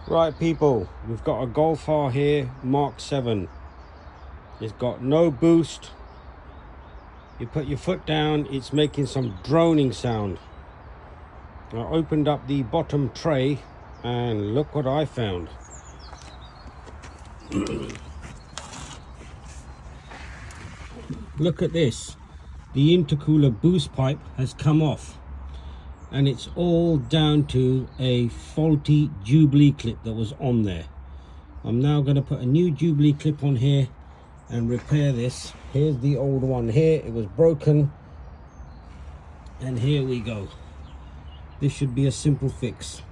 Right people, we've got a Golf R here, Mark 7. It's got no boost. You put your foot down, it's making some droning sound. I opened up the bottom tray and look what I found. Look at this. The intercooler boost pipe has come off. And it's all down to a faulty jubilee clip that was on there. I'm now going to put a new jubilee clip on here and repair this. Here's the old one here, it was broken, and here we go. This should be a simple fix.